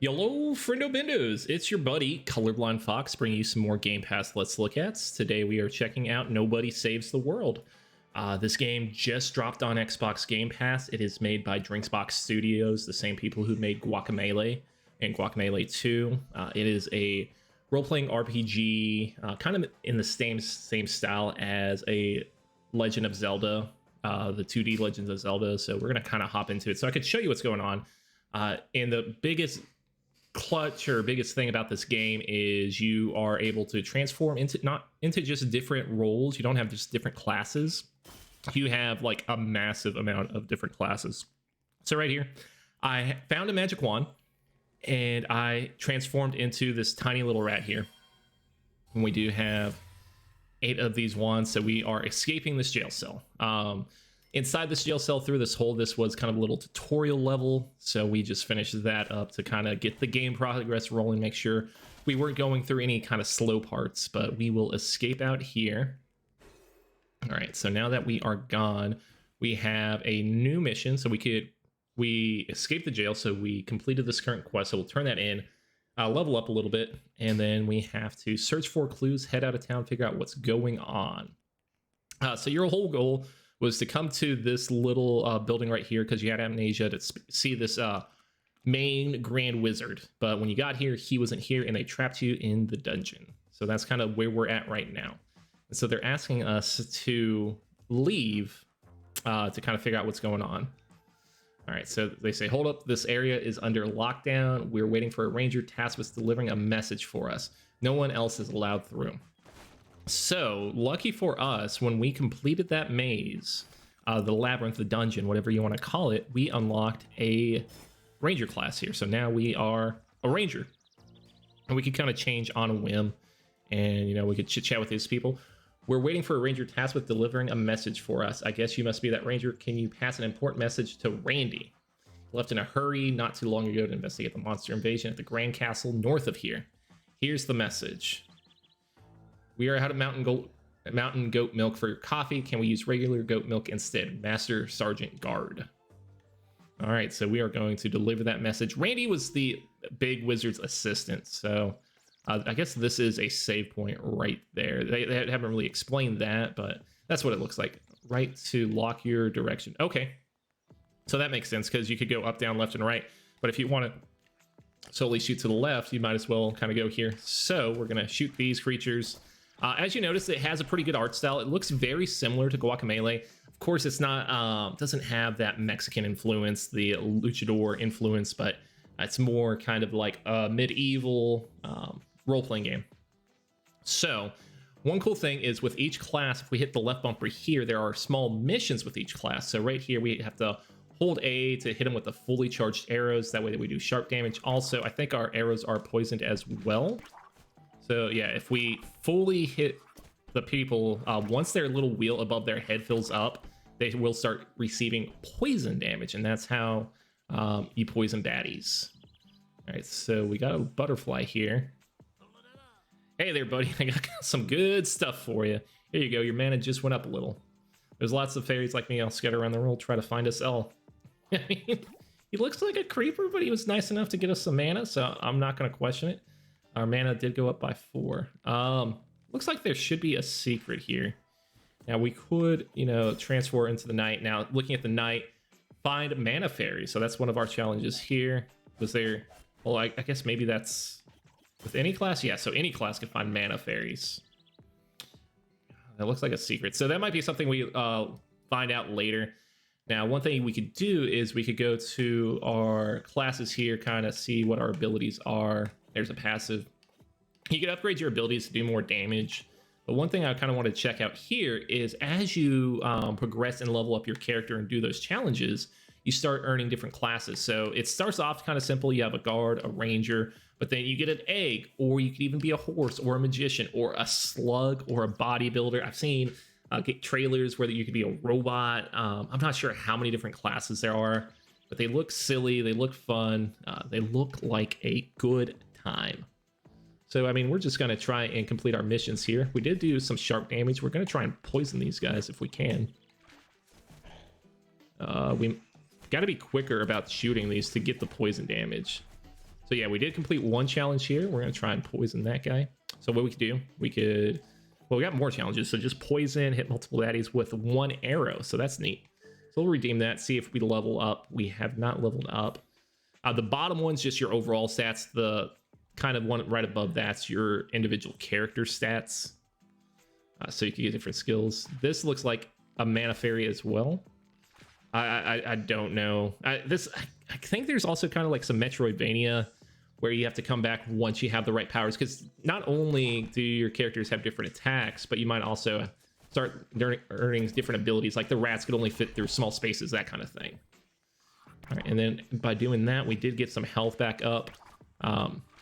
Hello, friendo bendos. It's your buddy Colorblind Fox bringing you some more Game Pass Let's Look Ats. Today we are checking out Nobody Saves the World. This game just dropped on Xbox Game Pass. It is made by Drinksbox Studios, the same people who made Guacamelee and Guacamelee 2. It is a role-playing RPG, kind of in the same style as a Legend of Zelda, the 2D Legends of Zelda. So we're gonna kind of hop into it. So I could show you what's going on. And the biggest thing about this game is you are able to transform into just different roles. You don't have just different classes. You have like a massive amount of different classes. So right here, I found a magic wand and I transformed into this tiny little rat here. And we do have 8 of these wands, so we are escaping this jail cell. Inside this jail cell through this hole, this was kind of a little tutorial level, so we just finished that up to kind of get the game progress rolling, make sure we weren't going through any kind of slow parts, but we will escape out here. All right, so now that we are gone, we have a new mission, so we escaped the jail, so we completed this current quest, so we'll turn that in, level up a little bit, and then we have to search for clues, head out of town, figure out what's going on. So your whole goal was to come to this little building right here because you had amnesia to see this main grand wizard. But when you got here, he wasn't here and they trapped you in the dungeon. So that's kind of where we're at right now. And so they're asking us to leave to kind of figure out what's going on. All right, so they say, hold up, this area is under lockdown. We're waiting for a ranger tasked with delivering a message for us. No one else is allowed through. So, lucky for us, when we completed that maze, the labyrinth, the dungeon, whatever you want to call it, we unlocked a ranger class here. So now we are a ranger. And we could kind of change on a whim. And, you know, we could chit-chat with these people. We're waiting for a ranger tasked with delivering a message for us. I guess you must be that ranger. Can you pass an important message to Randy? Left in a hurry not too long ago to investigate the monster invasion at the Grand Castle north of here. Here's the message. We are out of mountain goat milk for your coffee. Can we use regular goat milk instead? Master Sergeant Guard. All right, so we are going to deliver that message. Randy was the big wizard's assistant, so I guess this is a save point right there. They haven't really explained that, but that's what it looks like. Right to lock your direction. Okay, so that makes sense because you could go up, down, left, and right. But if you want to solely shoot to the left, you might as well kind of go here. So we're going to shoot these creatures. As you notice, it has a pretty good art style. It looks very similar to Guacamelee. Of course, it's not doesn't have that Mexican influence, the luchador influence, but it's more kind of like a medieval role-playing game. So one cool thing is with each class, if we hit the left bumper here, there are small missions with each class. So right here, we have to hold A to hit them with the fully charged arrows. That way that we do sharp damage. Also, I think our arrows are poisoned as well. So yeah, if we fully hit the people, once their little wheel above their head fills up, they will start receiving poison damage, and that's how you poison baddies. All right, so we got a butterfly here. Hey there, buddy. I got some good stuff for you. Here you go. Your mana just went up a little. There's lots of fairies like me. I'll scatter around the world, try to find us all. I mean, he looks like a creeper, but he was nice enough to get us some mana, so I'm not going to question it. Our mana did go up by 4. Looks like there should be a secret here. Now we could, you know, transfer into the night. Now looking at the night, find mana fairy. So that's one of our challenges here. Was there? Well, I guess maybe that's with any class. Yeah, so any class can find mana fairies. That looks like a secret. So that might be something we find out later. Now, one thing we could do is we could go to our classes here, kind of see what our abilities are. There's a passive. You can upgrade your abilities to do more damage. But one thing I kind of want to check out here is as you progress and level up your character and do those challenges, you start earning different classes. So it starts off kind of simple. You have a guard, a ranger, but then you get an egg, or you could even be a horse or a magician or a slug or a bodybuilder. I've seen get trailers where you could be a robot. I'm not sure how many different classes there are, but they look silly. They look fun. They look like a good time. So, I mean, we're just going to try and complete our missions here. We did do some sharp damage. We're going to try and poison these guys if we can. We got to be quicker about shooting these to get the poison damage. So yeah, we did complete one challenge here. We're gonna try and poison that guy. So what we could do, well, we got more challenges. So just poison, hit multiple baddies with one arrow. So that's neat. So we'll redeem that, see if we level up. We have not leveled up. The bottom one's just your overall stats. The kind of one right above that's your individual character stats. So you can get different skills. This looks like a mana fairy as well. I don't know. I think there's also kind of like some Metroidvania where you have to come back once you have the right powers, because not only do your characters have different attacks, but you might also start earning different abilities, like the rats could only fit through small spaces, that kind of thing. All right, and then by doing that, we did get some health back up.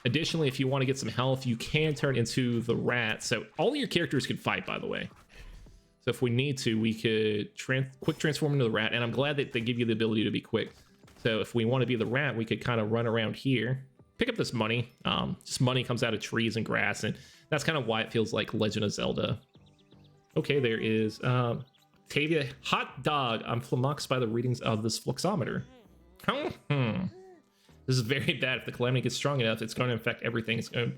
Additionally, if you want to get some health, you can turn into the rat. So all your characters can fight, by the way. So if we need to, we could quick transform into the rat, and I'm glad that they give you the ability to be quick. So if we want to be the rat, we could kind of run around here, pick up this money. Just money comes out of trees and grass, and that's kind of why it feels like Legend of Zelda. Okay, there is Tavia. Hot dog. I'm flummoxed by the readings of this fluxometer. This is very bad. If the calamity gets strong enough, it's going to infect everything. It's going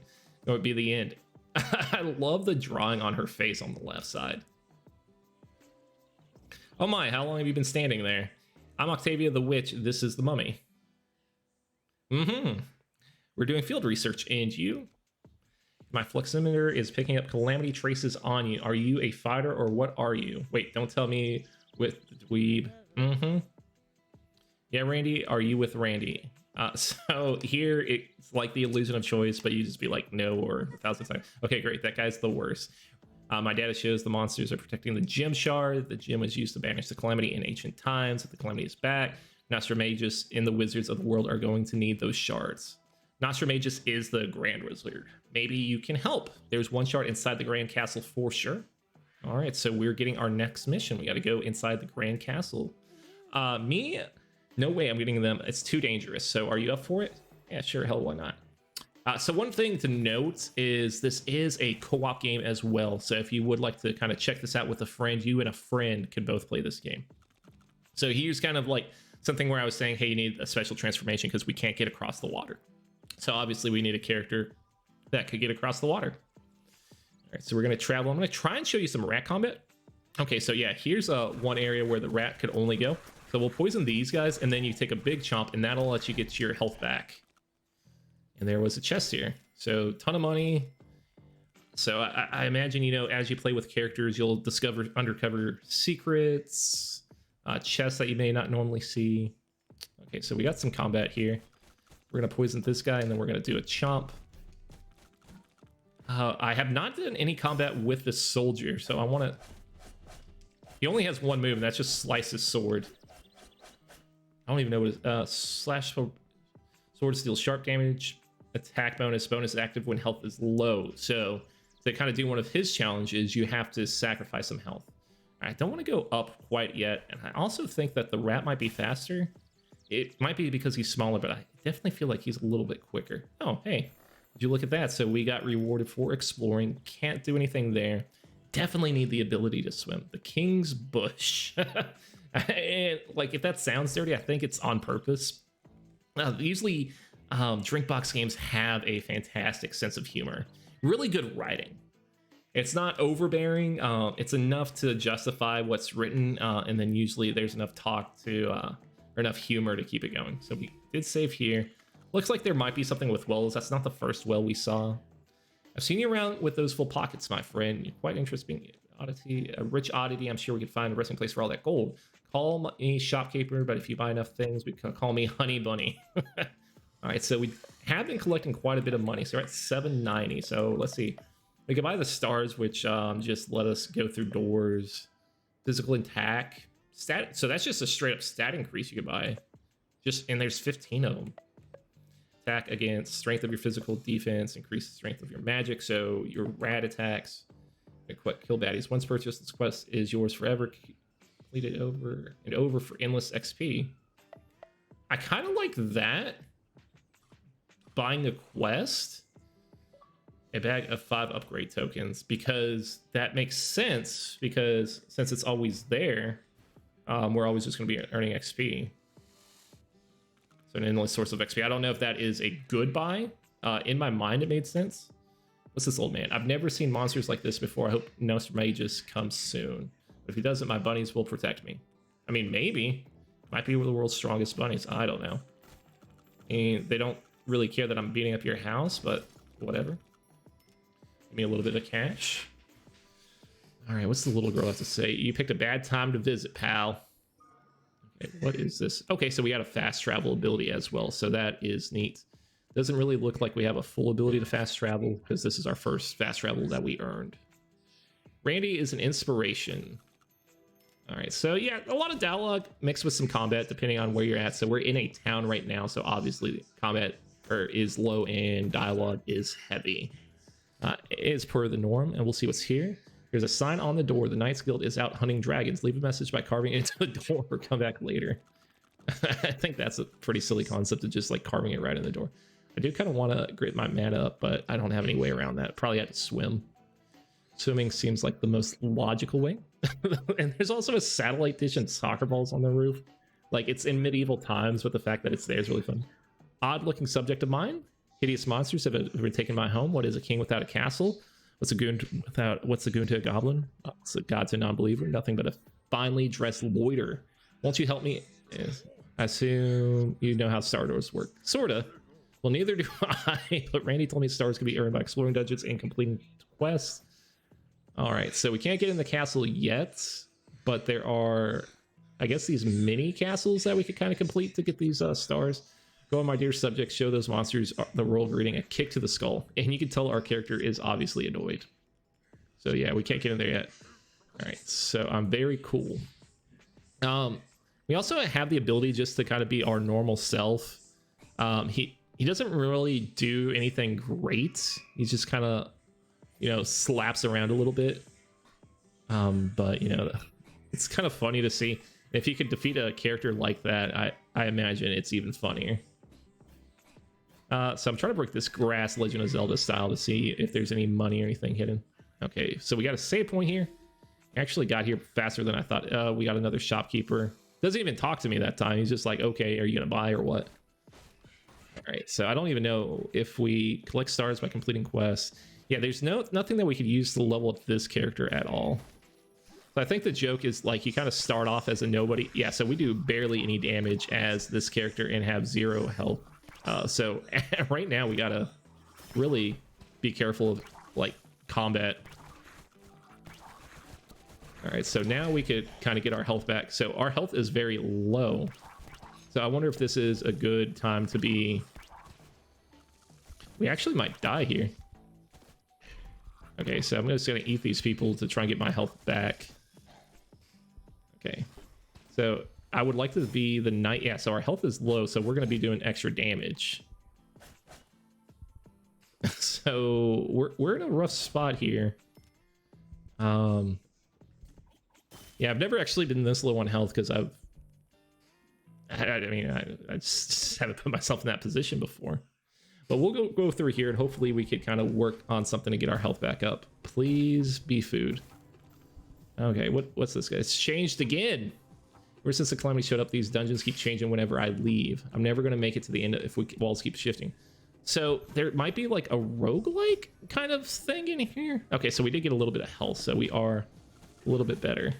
to be the end. I love the drawing on her face on the left side. Oh my, how long have you been standing there? I'm Octavia the Witch. This is the mummy. We're doing field research, and you? My fluxometer is picking up calamity traces on you. Are you a fighter, or what are you? Wait, don't tell me with dweeb. Yeah, Randy, are you with Randy? So here it's like the illusion of choice, but you just be like no or 1,000 times. Okay, great. That guy's the worst. My data shows the monsters are protecting the gem shard. The gem was used to banish the calamity in ancient times. If the calamity is back, Nostramagus and the wizards of the world are going to need those shards. Nostramagus is the Grand Wizard. Maybe you can help. There's one shard inside the Grand Castle for sure. All right, so we're getting our next mission. We got to go inside the Grand Castle. Me? No way I'm getting them. It's too dangerous. So are you up for it? Yeah, sure. Hell, why not? So one thing to note is this is a co-op game as well. So if you would like to kind of check this out with a friend, you and a friend could both play this game. So here's kind of like something where I was saying, hey, you need a special transformation because we can't get across the water. So obviously we need a character that could get across the water. All right, so we're going to travel. I'm going to try and show you some rat combat. Okay, so yeah, here's one area where the rat could only go. So we'll poison these guys, and then you take a big chomp, and that'll let you get your health back. And there was a chest here. So ton of money. So I imagine, you know, as you play with characters, you'll discover undercover secrets, chests that you may not normally see. Okay, so we got some combat here. We're going to poison this guy, and then we're going to do a chomp. I have not done any combat with this soldier, so I want to... He only has one move, and that's just slice his sword. I don't even know what it is. Slash sword deals sharp damage. Attack bonus active when health is low. So to kind of do one of his challenges, you have to sacrifice some health. I don't want to go up quite yet. And I also think that the rat might be faster. It might be because he's smaller, but I definitely feel like he's a little bit quicker. Oh, hey, would you look at that? So we got rewarded for exploring. Can't do anything there. Definitely need the ability to swim. The King's Bush. And, like, if that sounds dirty, I think it's on purpose. Usually drink box games have a fantastic sense of humor. Really good writing. It's not overbearing. It's enough to justify what's written, and then usually there's enough talk to or enough humor to keep it going. So we did save here. Looks like there might be something with wells. That's not the first well we saw. I've seen you around with those full pockets, my friend. You're quite interesting. Oddity, a rich oddity. I'm sure we could find a resting place for all that gold. Call me shopkeeper, but if you buy enough things, we can call me Honey Bunny. All right, so we have been collecting quite a bit of money. So we're at 790. So let's see. We can buy the stars, which just let us go through doors. Physical attack. Stat. So that's just a straight up stat increase you could buy. And there's 15 of them. Attack against strength of your physical defense. Increase the strength of your magic. So your rat attacks. Kill baddies. Once purchased, this quest is yours forever. Complete it over and over for endless XP. I kind of like that. Buying a quest, a bag of 5 upgrade tokens, because that makes sense, because since it's always there, we're always just going to be earning XP. So an endless source of XP. I don't know if that is a good buy. In my mind, it made sense. What's this old man? I've never seen monsters like this before. I hope Nostramagus comes soon. But if he doesn't, my bunnies will protect me. I mean, maybe. Might be the world's strongest bunnies. I don't know. And they don't really care that I'm beating up your house, but whatever. Give me a little bit of cash. All right, what's the little girl have to say? You picked a bad time to visit, pal. Okay, what is this? Okay, so we got a fast travel ability as well, so that is neat. Doesn't really look like we have a full ability to fast travel because this is our first fast travel that we earned. Randy is an inspiration. All right, so yeah, a lot of dialogue mixed with some combat depending on where you're at. So we're in a town right now, so obviously combat is low and dialogue is heavy. It's per the norm, and we'll see what's here. There's a sign on the door. The Knights Guild is out hunting dragons. Leave a message by carving it into the door or come back later. I think that's a pretty silly concept of just like carving it right in the door. I do kind of want to grit my mana up, but I don't have any way around that. Probably have to swim. Swimming seems like the most logical way. And there's also a satellite dish and soccer balls on the roof. Like, it's in medieval times, but the fact that it's there is really fun. Odd looking subject of mine. Hideous monsters have been taking my home. What is a king without a castle? What's a goon to a goblin? What's a god to a non-believer? Nothing but a finely dressed loiter. Won't you help me? Yes. I assume you know how Star Wars work. Sorta. Well, neither do I, but Randy told me stars can be earned by exploring dungeons and completing quests. All right, so we can't get in the castle yet, but there are, I guess, these mini castles that we could kind of complete to get these stars. Go on, my dear subjects, show those monsters the world reading a kick to the skull. And you can tell our character is obviously annoyed. So yeah, we can't get in there yet. All right, so I'm very cool. We also have the ability just to kind of be our normal self. He doesn't really do anything great. He's just kind of, slaps around a little bit. But, it's kind of funny to see. If you could defeat a character like that, I imagine it's even funnier. So I'm trying to break this grass Legend of Zelda style to see if there's any money or anything hidden. Okay, so we got a save point here. Actually got here faster than I thought. We got another shopkeeper. Doesn't even talk to me that time. He's just like, okay, are you going to buy or what? All right, so I don't even know if we collect stars by completing quests. Yeah, there's nothing that we could use to level up this character at all. So I think the joke is like you kind of start off as a nobody. Yeah, so we do barely any damage as this character and have 0 health. So right now we gotta really be careful of like combat. All right, so now we could kind of get our health back. So our health is very low. So I wonder if this is a good time to be... We actually might die here. Okay, so I'm just going to eat these people to try and get my health back. Okay, so I would like to be the knight. Yeah, so our health is low, so we're going to be doing extra damage. So we're in a rough spot here. Yeah, I've never actually been this low on health because I just haven't put myself in that position before. But we'll go through here and hopefully we could kind of work on something to get our health back up. Please be food. Okay, what's this guy? It's changed again. Ever since the calamity showed up, these dungeons keep changing whenever I leave. I'm never going to make it to the end if walls keep shifting. So there might be like a roguelike kind of thing in here. Okay, so we did get a little bit of health, so we are a little bit better.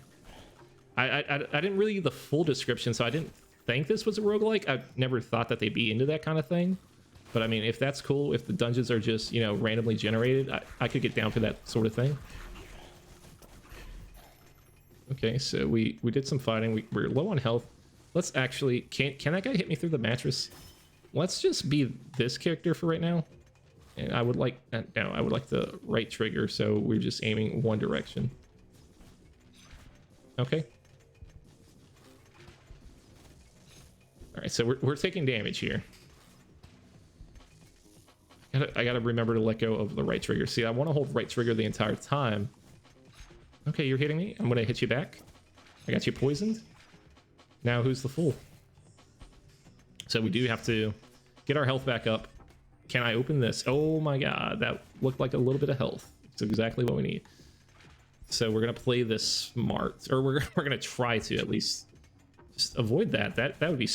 I didn't really read the full description, so I didn't think this was a roguelike. I never thought that they'd be into that kind of thing. But I mean, if that's cool, if the dungeons are just, randomly generated, I could get down for that sort of thing. Okay, so we did some fighting. We're low on health. Let's actually... Can that guy hit me through the mattress? Let's just be this character for right now. And I would like... No, I would like the right trigger, so we're just aiming one direction. Okay. Alright, so we're taking damage here. I gotta remember to let go of the right trigger. See, I want to hold right trigger the entire time. Okay, you're hitting me. I'm gonna hit you back. I got you poisoned. Now who's the fool? So we do have to get our health back up. Can I open this? Oh my god, that looked like a little bit of health. It's exactly what we need. So we're gonna play this smart, or we're gonna try to at least just avoid that. That would be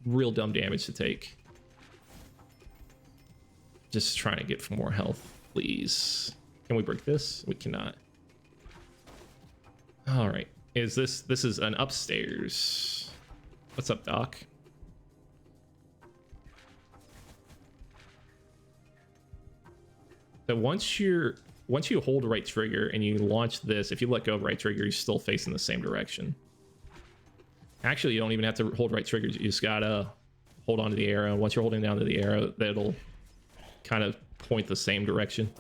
real dumb damage to take. Just trying to get more health, please. Can we break this? We cannot. All right. Is this is an upstairs? What's up, Doc? So once you hold right trigger and you launch this, if you let go of right trigger, you're still facing the same direction. Actually, you don't even have to hold right trigger. You just gotta hold on to the arrow. Once you're holding down to the arrow, that'll kind of point the same direction.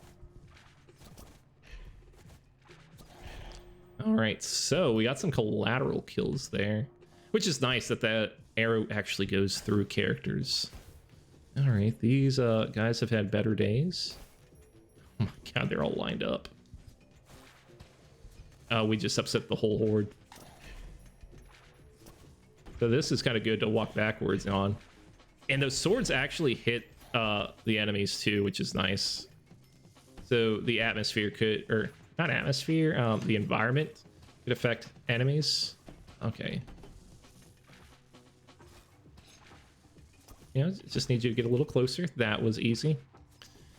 All right, so we got some collateral kills there, which is nice that that arrow actually goes through characters. All right, these guys have had better days. Oh my god, they're all lined up. We just upset the whole horde. So this is kind of good to walk backwards on. And those swords actually hit the enemies too, which is nice. So the atmosphere could, or not atmosphere, the environment could affect enemies. Okay. Yeah, just need you to get a little closer. That was easy.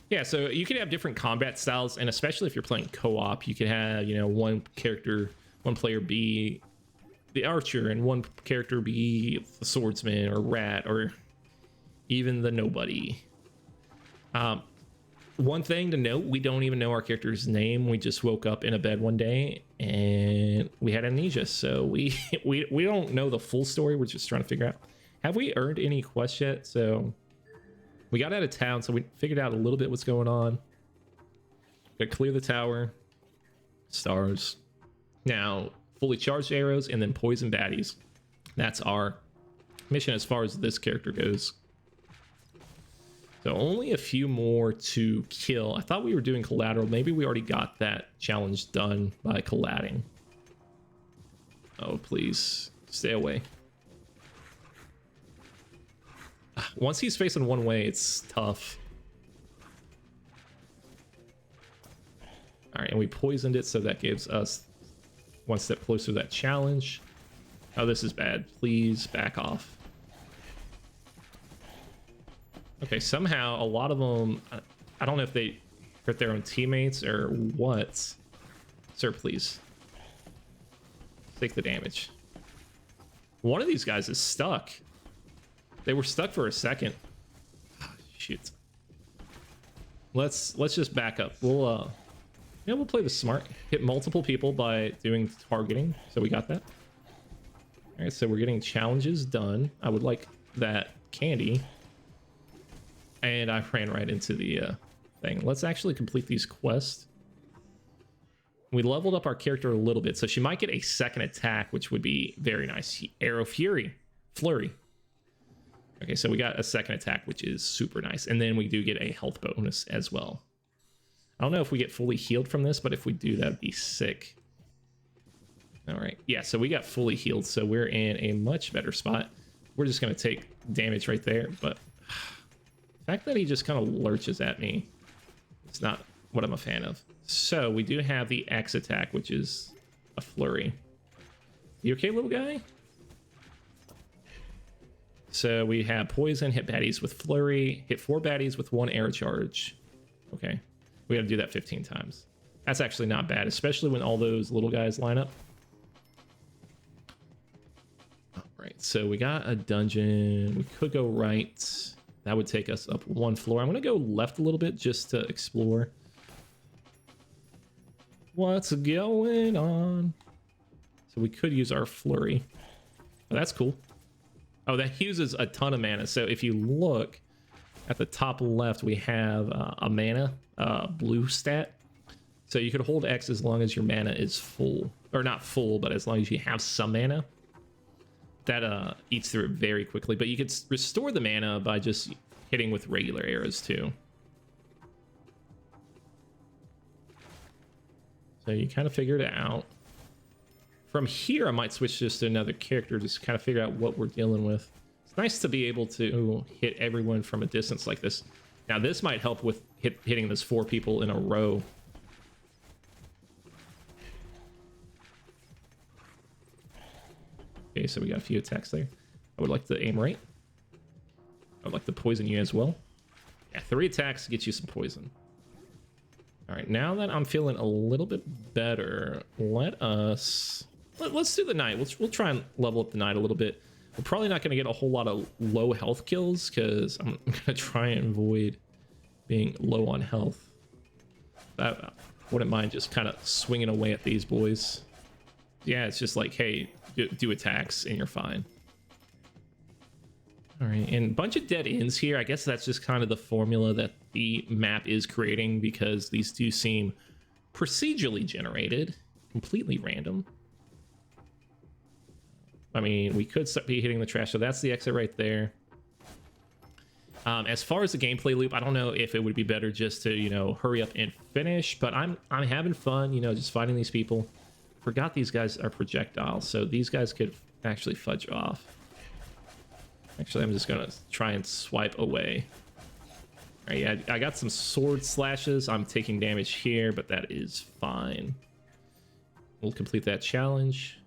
Yeah, so you can have different combat styles, and especially if you're playing co-op, you could have, you know, one player be the archer, and one character be the swordsman or rat, or even the nobody. One thing to note, we don't even know our character's name. We just woke up in a bed one day and we had amnesia, so we don't know the full story. We're just trying to figure out, have we earned any quests yet? So we got out of town, so we figured out a little bit what's going on. Gotta clear the tower. Stars. Now, fully charged arrows and then poison baddies. That's our mission as far as this character goes. So only a few more to kill. I thought we were doing collateral. Maybe we already got that challenge done by collating. Oh, please. Stay away. Once he's facing one way, it's tough. All right, and we poisoned it, so that gives us one step closer to that challenge. Oh, this is bad. Please back off. Okay, somehow a lot of them, I don't know if they hurt their own teammates or what. Sir, please. Take the damage. One of these guys is stuck. They were stuck for a second. Oh, shoot. Let's just back up. We'll play the smart. Hit multiple people by doing targeting. So we got that. All right, so we're getting challenges done. I would like that candy. And I ran right into the thing. Let's actually complete these quests. We leveled up our character a little bit, so she might get a second attack, which would be very nice. Arrow Fury. Flurry. Okay, so we got a second attack, which is super nice. And then we do get a health bonus as well. I don't know if we get fully healed from this, but if we do, that'd be sick. All right. Yeah, so we got fully healed, so we're in a much better spot. We're just going to take damage right there, but the fact that he just kind of lurches at me, it's not what I'm a fan of. So we do have the X attack, which is a flurry. You okay, little guy? So we have poison, hit baddies with flurry, hit 4 baddies with 1 arrow charge. Okay, we got to do that 15 times. That's actually not bad, especially when all those little guys line up. All right, so we got a dungeon. We could go right. That would take us up 1 floor. I'm going to go left a little bit just to explore what's going on. So we could use our flurry. Oh, that's cool. Oh, that uses a ton of mana. So if you look at the top left, we have a mana blue stat. So you could hold X as long as your mana is full. Or not full, but as long as you have some mana. That eats through it very quickly. But you could restore the mana by just hitting with regular arrows too. So you kind of figured it out. From here, I might switch just to another character, just kind of figure out what we're dealing with. It's nice to be able to hit everyone from a distance like this. Now, this might help with hitting those 4 people in a row. Okay, so we got a few attacks there. I would like to aim right. I'd like to poison you as well. Yeah, 3 attacks gets you some poison. All right, now that I'm feeling a little bit better, let's do the knight. We'll try and level up the knight a little bit. We're probably not going to get a whole lot of low health kills because I'm going to try and avoid being low on health. I wouldn't mind just kind of swinging away at these boys. Yeah, it's just like, hey, do attacks and you're fine. All right, and a bunch of dead ends here. I guess that's just kind of the formula that the map is creating because these do seem procedurally generated, completely random. I mean, we could be hitting the trash, so that's the exit right there. As far as the gameplay loop, I don't know if it would be better just to, you know, hurry up and finish, but I'm having fun, you know, just fighting these people. Forgot these guys are projectiles, so these guys could actually fudge off. Actually, I'm just gonna try and swipe away. All right, yeah, I got some sword slashes. I'm taking damage here, but that is fine. We'll complete that challenge.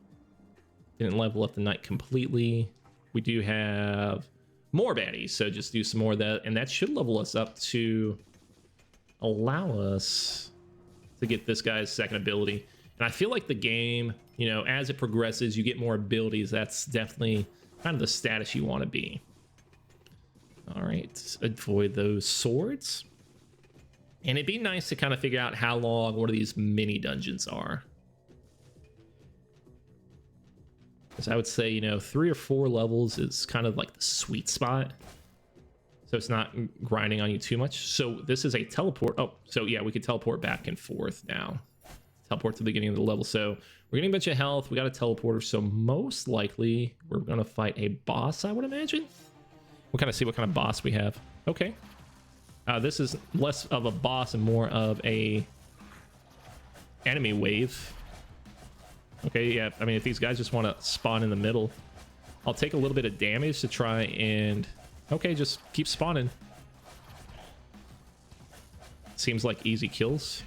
Didn't level up the knight completely. We do have more baddies, so just do some more of that, and that should level us up to allow us to get this guy's second ability. And I feel like the game, you know, as it progresses, you get more abilities. That's definitely kind of the status you want to be. All right, avoid those swords. And it'd be nice to kind of figure out how long one of these mini dungeons are. Because I would say, you know, 3 or 4 levels is kind of like the sweet spot. So it's not grinding on you too much. So this is a teleport. Oh, so yeah, we could teleport back and forth now. Teleport to the beginning of the level. So we're getting a bunch of health. We got a teleporter. So most likely we're going to fight a boss, I would imagine. We'll kind of see what kind of boss we have. Okay. This is less of a boss and more of a enemy wave. Okay, yeah, I mean, if these guys just want to spawn in the middle, I'll take a little bit of damage to try and... Okay, just keep spawning. Seems like easy kills.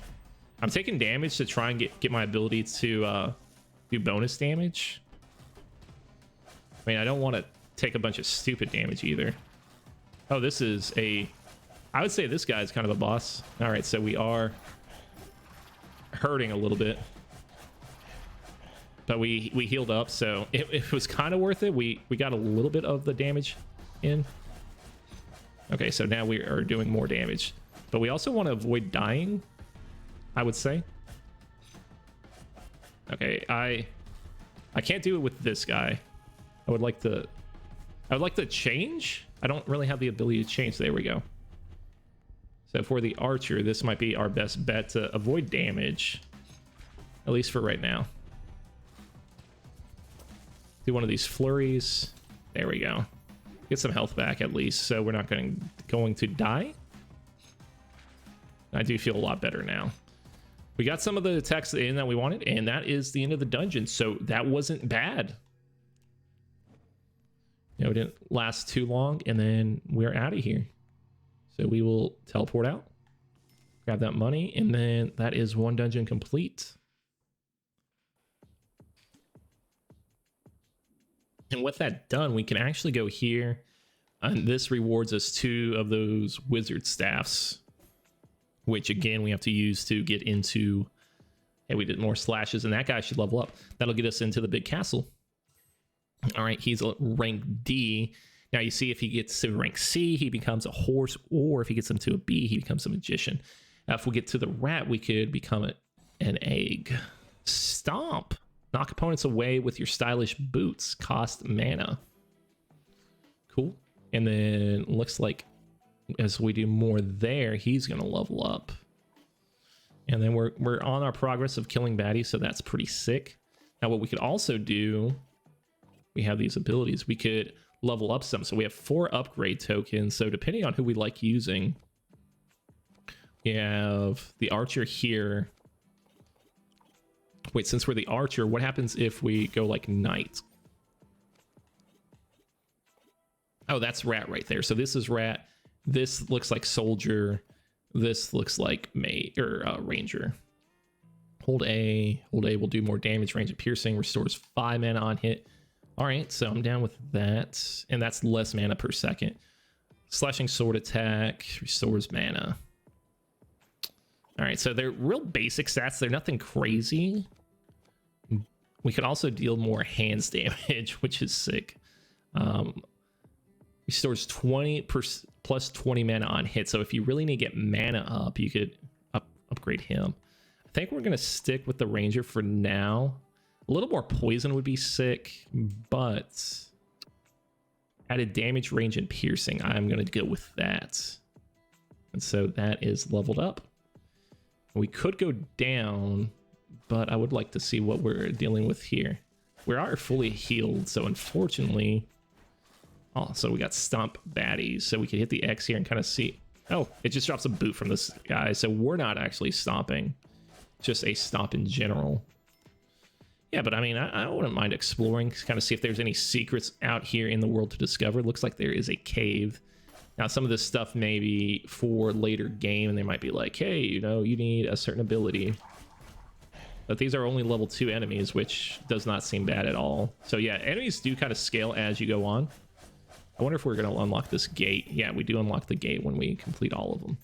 I'm taking damage to try and get my ability to do bonus damage. I mean, I don't want to take a bunch of stupid damage either. Oh, this is a... I would say this guy's kind of a boss. All right, so we are hurting a little bit. But we healed up, so it was kind of worth it. We got a little bit of the damage in. Okay, so now we are doing more damage. But we also want to avoid dying, I would say. Okay, I can't do it with this guy. I would like to change. I don't really have the ability to change. There we go. So for the archer, this might be our best bet to avoid damage, at least for right now. Do one of these flurries. There we go. Get some health back at least, so we're not going to die. I do feel a lot better now. We got some of the attacks in that we wanted, and that is the end of the dungeon, so that wasn't bad. You know, it didn't last too long, and then we're out of here. So we will teleport out, grab that money, and then that is one dungeon complete. And with that done, we can actually go here, and this rewards us 2 of those wizard staffs, which again we have to use to get into... Hey, we did more slashes, and that guy should level up. That'll get us into the big castle. All right, he's a rank D. Now you see if he gets to rank C, he becomes a horse, or if he gets him to a B, he becomes a magician. If we get to the rat, we could become an egg. Stomp. Knock opponents away with your stylish boots. Cost mana. Cool. And then looks like as we do more there, he's going to level up. And then we're on our progress of killing baddies, so that's pretty sick. Now what we could also do, we have these abilities. We could level up some. So we have 4 upgrade tokens. So depending on who we like using, we have the archer here. Wait, since we're the archer, what happens if we go like knight? Oh, that's rat right there. So this is rat. This looks like soldier. This looks like ranger. Hold A. Hold A will do more damage. Range of piercing restores 5 mana on hit. All right, so I'm down with that. And that's less mana per second. Slashing sword attack restores mana. All right, so they're real basic stats. They're nothing crazy. We could also deal more hands damage, which is sick. Restores 20 plus 20 mana on hit. So if you really need to get mana up, you could upgrade him. I think we're gonna stick with the ranger for now. A little more poison would be sick, but added damage, range, and piercing. I'm gonna go with that. And so that is leveled up. We could go down, but I would like to see what we're dealing with here. We are fully healed, so unfortunately... Oh, so we got stomp baddies, so we can hit the X here and kind of see... Oh, it just drops a boot from this guy, so we're not actually stomping. Just a stomp in general. Yeah, but I mean, I wouldn't mind exploring, kind of see if there's any secrets out here in the world to discover. Looks like there is a cave. Now, some of this stuff may be for later game, and they might be like, hey, you know, you need a certain ability. But these are only level 2 enemies, which does not seem bad at all. So yeah, enemies do kind of scale as you go on. I wonder if we're going to unlock this gate. Yeah, we do unlock the gate when we complete all of them.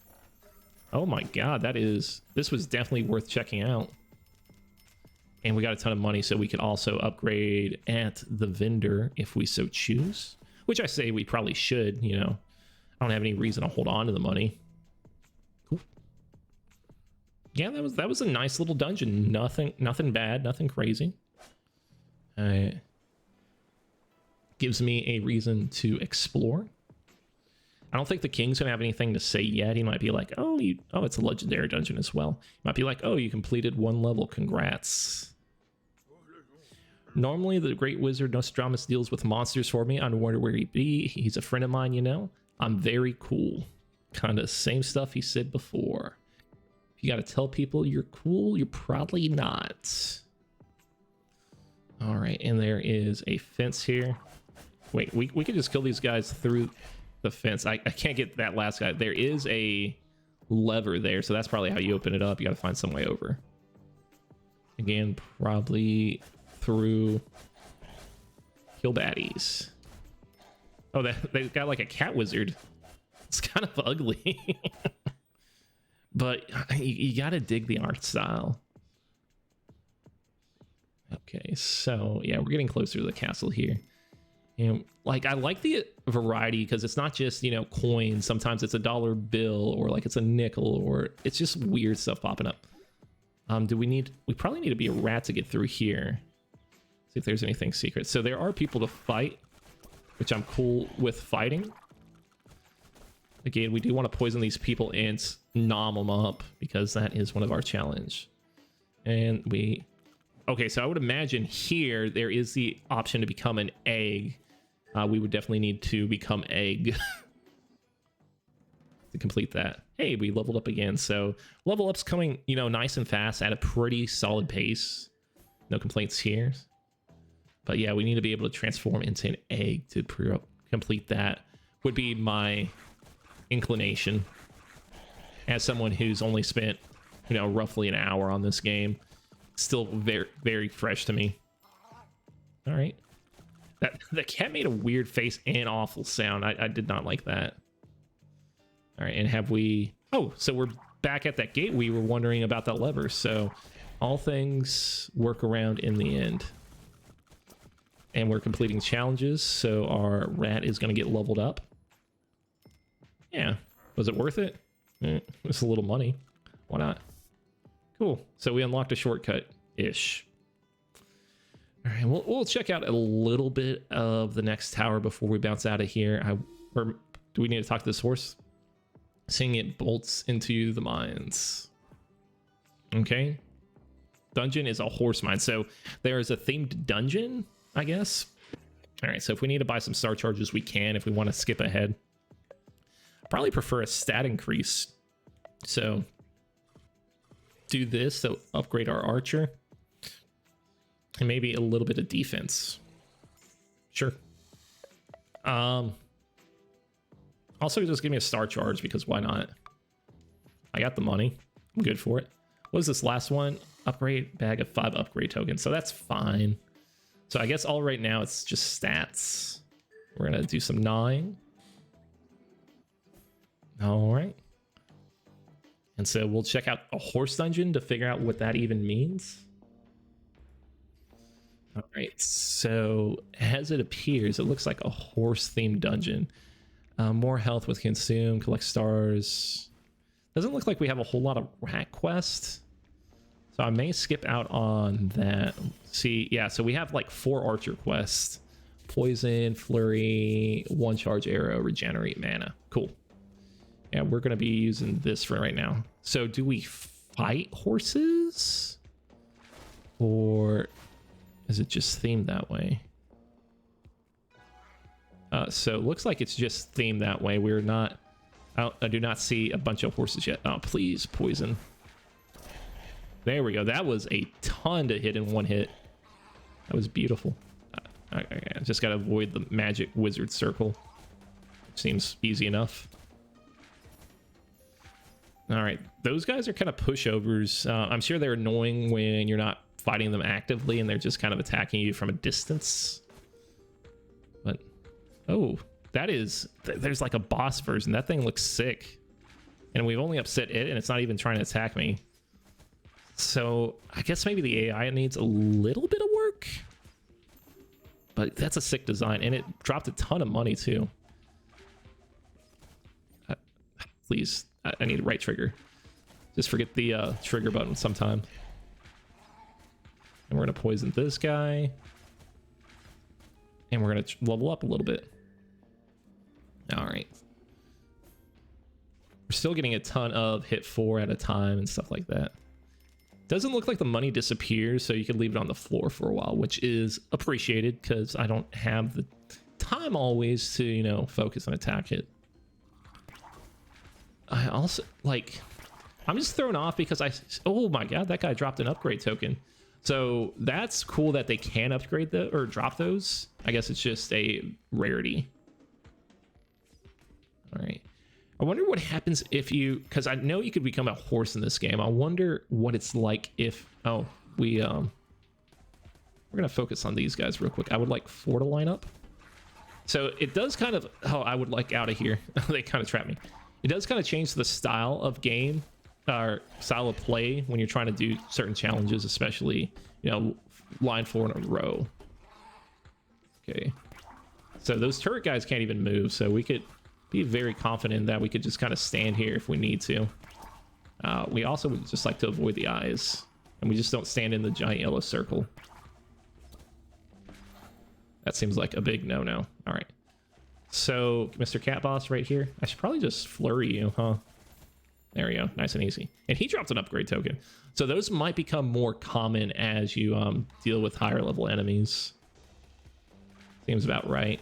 Oh my god, this was definitely worth checking out. And we got a ton of money, so we could also upgrade at the vendor if we so choose. Which I say we probably should, you know. I don't have any reason to hold on to the money. Cool. Yeah, that was a nice little dungeon. Nothing bad, nothing crazy. Gives me a reason to explore. I don't think the king's gonna have anything to say yet. He might be like, oh, it's a legendary dungeon as well. He might be like, oh, you completed 1 level, congrats. Normally, the great wizard Nostradamus deals with monsters for me. I wonder where he'd be. He's a friend of mine, you know. I'm very cool. Kind of same stuff he said before. If you gotta tell people you're cool, you're probably not. All right, and there is a fence here. Wait, we could just kill these guys through the fence. I can't get that last guy. There is a lever there, so that's probably how you open it up. You gotta find some way over. Again, probably through kill baddies. Oh, they got like a cat wizard. It's kind of ugly. But you gotta dig the art style. Okay, so yeah, we're getting closer to the castle here. You know, like I like the variety because it's not just, you know, coins. Sometimes it's a dollar bill or like it's a nickel or it's just weird stuff popping up. We probably need to be a rat to get through here. See if there's anything secret. So there are people to fight, which I'm cool with fighting. Again, we do want to poison these people and nom them up because that is one of our challenge. And okay, so I would imagine here there is the option to become an egg. We would definitely need to become egg to complete that. Hey, we leveled up again. So level up's coming, you know, nice and fast at a pretty solid pace. No complaints here. But yeah, we need to be able to transform into an egg to complete that. Would be my inclination as someone who's only spent, you know, roughly an hour on this game. Still very, very fresh to me. All right. That cat made a weird face and awful sound. I did not like that. All right, and have we... Oh, so we're back at that gate. We were wondering about that lever. So all things work around in the end. And we're completing challenges, so our rat is going to get leveled up. Yeah. Was it worth it? It's a little money. Why not? Cool. So we unlocked a shortcut-ish. All right, we'll check out a little bit of the next tower before we bounce out of here. Or do we need to talk to this horse? Seeing it bolts into the mines. Okay. Dungeon is a horse mine. So there is a themed dungeon, I guess. All right, so if we need to buy some star charges, we can if we want to skip ahead. I probably prefer a stat increase. So do this to upgrade our archer. And maybe a little bit of defense. Sure. Also, just give me a star charge because why not? I got the money. I'm good for it. What is this last one? Upgrade bag of 5 upgrade tokens. So that's fine. So I guess all right now it's just stats. We're gonna do some gnawing. All right. And so we'll check out a horse dungeon to figure out what that even means. All right, so as it appears, it looks like a horse-themed dungeon. More health with consume, collect stars. Doesn't look like we have a whole lot of rat quests. So I may skip out on that. See, yeah, so we have like 4 archer quests. Poison, flurry, 1 charge arrow, regenerate mana. Cool. Yeah, we're going to be using this for right now. So do we fight horses? Or is it just themed that way? So it looks like it's just themed that way. We're not... I do not see a bunch of horses yet. Oh, please, poison. There we go. That was a ton to hit in 1 hit. That was beautiful. I just got to avoid the magic wizard circle. Seems easy enough. All right. Those guys are kind of pushovers. I'm sure they're annoying when you're not fighting them actively and they're just kind of attacking you from a distance. But, oh, that is... There's like a boss version. That thing looks sick. And we've only upset it and it's not even trying to attack me. So I guess maybe the AI needs a little bit of work. But that's a sick design. And it dropped a ton of money too. Please, I need a right trigger. Just forget the trigger button sometime. And we're going to poison this guy. And we're going to level up a little bit. All right. We're still getting a ton of hit 4 at a time and stuff like that. Doesn't look like the money disappears, so you can leave it on the floor for a while, which is appreciated because I don't have the time always to, you know, focus and attack it. I also, like, I'm just thrown off because oh my god, that guy dropped an upgrade token. So that's cool that they can upgrade or drop those. I guess it's just a rarity. All right. I wonder what happens if you, because I know you could become a horse in this game. I wonder what it's like if, oh, we're gonna focus on these guys real quick. I would like 4 to line up. So it does kind of, oh, I would like out of here. They kind of trap me. It does kind of change the style of game or style of play when you're trying to do certain challenges, especially, you know, line 4 in a row. Okay. So those turret guys can't even move, so we could be very confident that we could just kind of stand here if we need to. We also would just like to avoid the eyes, and we just don't stand in the giant yellow circle. That seems like a big no-no. All right. So, Mr. Cat Boss right here. I should probably just flurry you, huh? There we go. Nice and easy. And he dropped an upgrade token. So those might become more common as you deal with higher level enemies. Seems about right.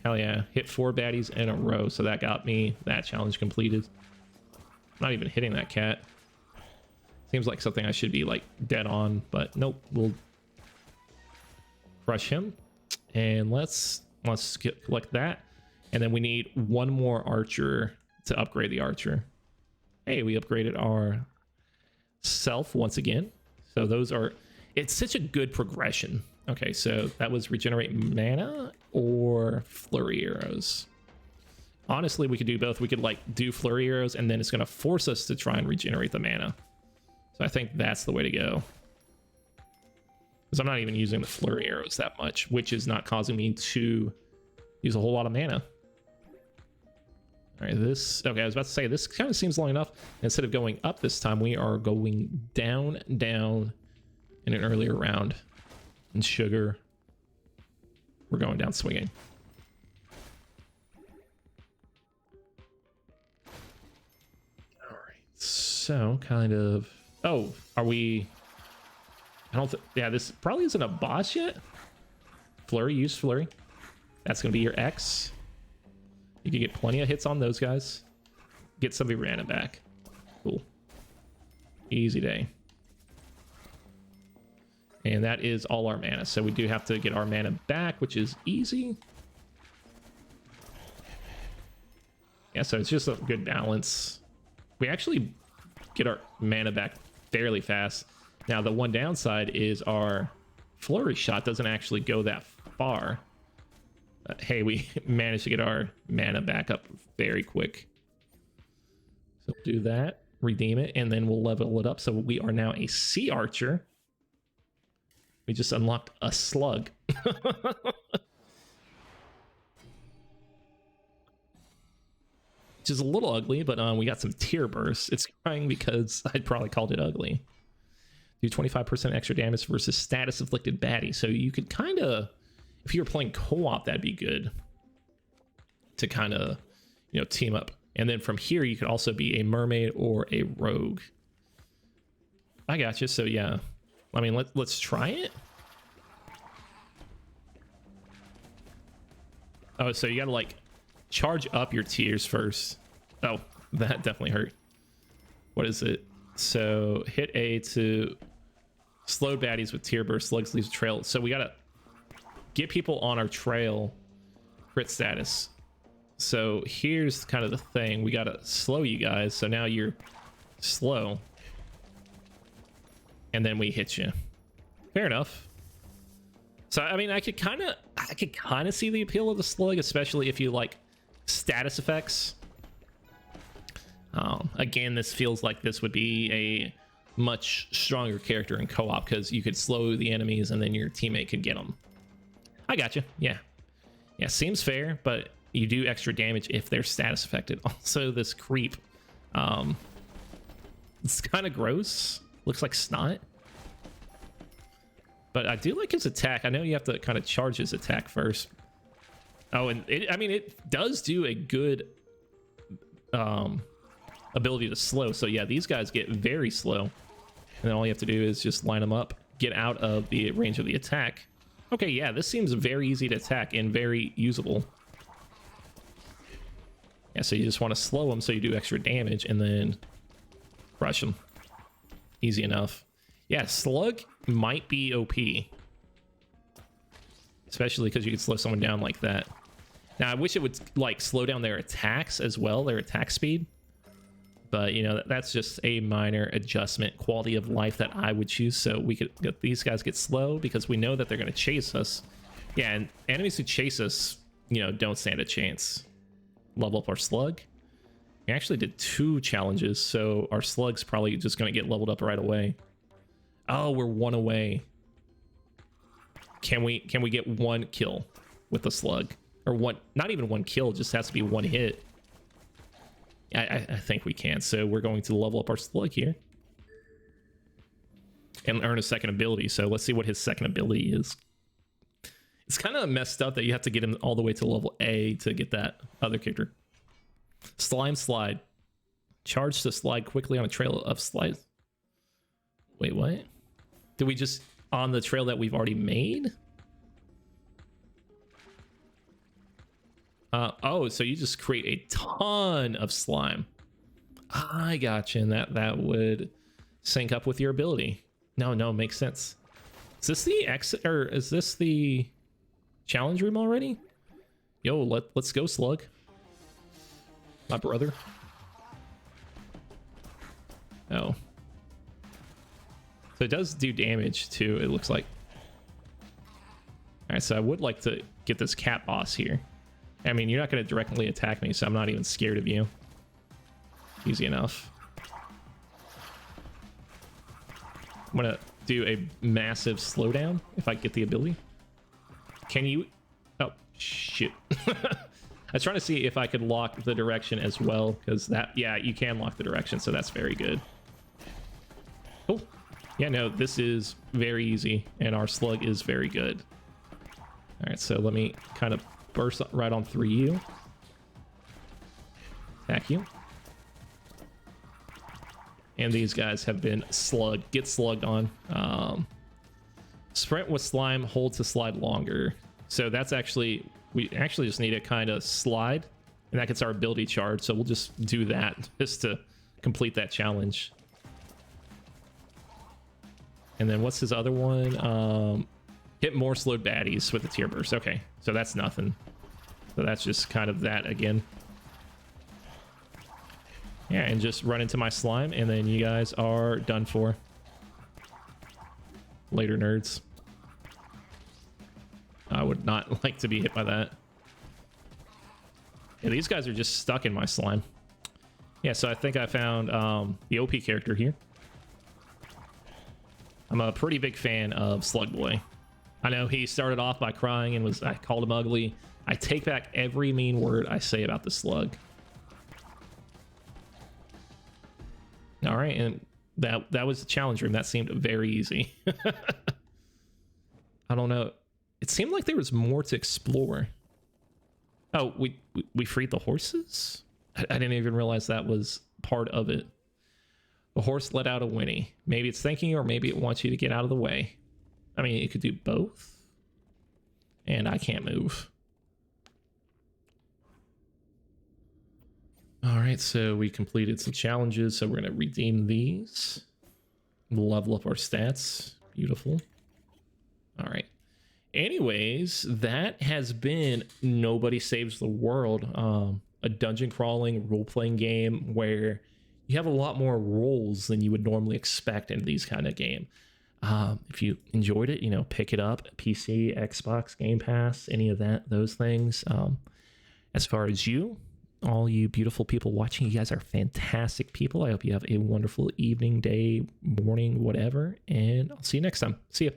Hell yeah. Hit 4 baddies in a row. So that got me that challenge completed. Not even hitting that cat. Seems like something I should be like dead on, but nope. We'll crush him. And let's collect that. And then we need 1 more archer to upgrade the archer. Hey, we upgraded our self once again. So those are, it's such a good progression. Okay, so that was regenerate mana or flurry arrows. Honestly, we could do both. We could like do flurry arrows and then it's going to force us to try and regenerate the mana. So I think that's the way to go. Because I'm not even using the flurry arrows that much, which is not causing me to use a whole lot of mana. All right, this, okay, I was about to say, this kind of seems long enough. Instead of going up this time, we are going down in an earlier round. And sugar, we're going down swinging. All right, so kind of, oh, are we, I don't think, yeah, this probably isn't a boss yet. Flurry, use flurry. That's going to be your X. You can get plenty of hits on those guys. Get some of your mana back. Cool. Easy day. And that is all our mana. So we do have to get our mana back, which is easy. Yeah, so it's just a good balance. We actually get our mana back fairly fast. Now, the one downside is our flurry shot doesn't actually go that far. Hey, we managed to get our mana back up very quick. So we'll do that, redeem it, and then we'll level it up. So we are now a sea archer. We just unlocked a slug. Which is a little ugly, but we got some tear bursts. It's crying because I'd probably called it ugly. Do 25% extra damage versus status afflicted baddie. So you could kind of, if you were playing co-op, that'd be good to kind of, you know, team up. And then from here, you could also be a mermaid or a rogue. I got you. So yeah, I mean, let's try it. Oh, so you gotta like charge up your tears first. Oh, that definitely hurt. What is it? So hit A to slow baddies with tear burst. Slugs leaves a trail. So we gotta get people on our trail. Crit status. So here's kind of the thing. We gotta slow you guys. So now you're slow. And then we hit you. Fair enough. So I mean, I could kind of see the appeal of the slug, especially if you like status effects. Again, this feels like this would be a much stronger character in co-op because you could slow the enemies and then your teammate could get them. I got you. Yeah, seems fair, but you do extra damage if they're status affected. Also, this creep, it's kind of gross. Looks like snot. But I do like his attack. I know you have to kind of charge his attack first. Oh, and I mean, it does do a good ability to slow. So yeah, these guys get very slow. And then all you have to do is just line them up, get out of the range of the attack. Okay, yeah, this seems very easy to attack and very usable. Yeah, so you just want to slow them so you do extra damage and then crush them. Easy enough. Yeah, Slug might be OP. Especially because you can slow someone down like that. Now, I wish it would like slow down their attacks as well, their attack speed. But, you know, that's just a minor adjustment, quality of life that I would choose. So we could get these guys get slow because we know that they're going to chase us. Yeah, and enemies who chase us, you know, don't stand a chance. Level up our Slug. We actually did 2 challenges, so our Slug's probably just going to get leveled up right away. Oh, we're 1 away. Can we get 1 kill with the Slug? Or one, not even 1 kill, just has to be 1 hit. I think we can. So we're going to level up our Slug here. And earn a second ability. So let's see what his second ability is. It's kind of messed up that you have to get him all the way to level A to get that other character. Slime Slide. Charge to slide quickly on a trail of slides. Wait, what? Did we just on the trail that we've already made? Oh, so you just create a ton of slime. I gotcha, and that would sync up with your ability. No, makes sense. Is this the exit, or is this the challenge room already? Yo, let's go, Slug. My brother. Oh. So it does do damage too, it looks like. Alright, so I would like to get this cat boss here. I mean, you're not going to directly attack me, so I'm not even scared of you. Easy enough. I'm going to do a massive slowdown if I get the ability. Can you... Oh, shit. I was trying to see if I could lock the direction as well, because that... Yeah, you can lock the direction, so that's very good. Oh. Yeah, no, this is very easy, and our Slug is very good. Alright, so let me kind of burst right on through you. Attack you. And these guys have been slugged. Get slugged on. Sprint with slime, hold to slide longer. So that's actually... We actually just need to kind of slide, and that gets our ability charge, so we'll just do that just to complete that challenge. And then what's his other one? Hit more slowed baddies with the tear burst. Okay, so that's nothing. So that's just kind of that again. Yeah, and just run into my slime, and then you guys are done for. Later, nerds. I would not like to be hit by that. Yeah, these guys are just stuck in my slime. Yeah, so I think I found the OP character here. I'm a pretty big fan of Slug Boy. I know he started off by crying and I called him ugly. I take back every mean word I say about the slug. All right, and that was the challenge room. That seemed very easy. I don't know. It seemed like there was more to explore. Oh, we freed the horses? I didn't even realize that was part of it. The horse let out a whinny. Maybe it's thanking you, or maybe it wants you to get out of the way. I mean, it could do both. And I can't move. All right, so we completed some challenges, so we're going to redeem these. Level up our stats. Beautiful. All right. Anyways, that has been Nobody Saves the World, a dungeon crawling role-playing game where you have a lot more roles than you would normally expect in these kind of game. If you enjoyed it, you know, pick it up. PC, Xbox, Game Pass, any of those things. As far as all you beautiful people watching, you guys are fantastic people. I hope you have a wonderful evening, day, morning, whatever, and I'll see you next time. See ya.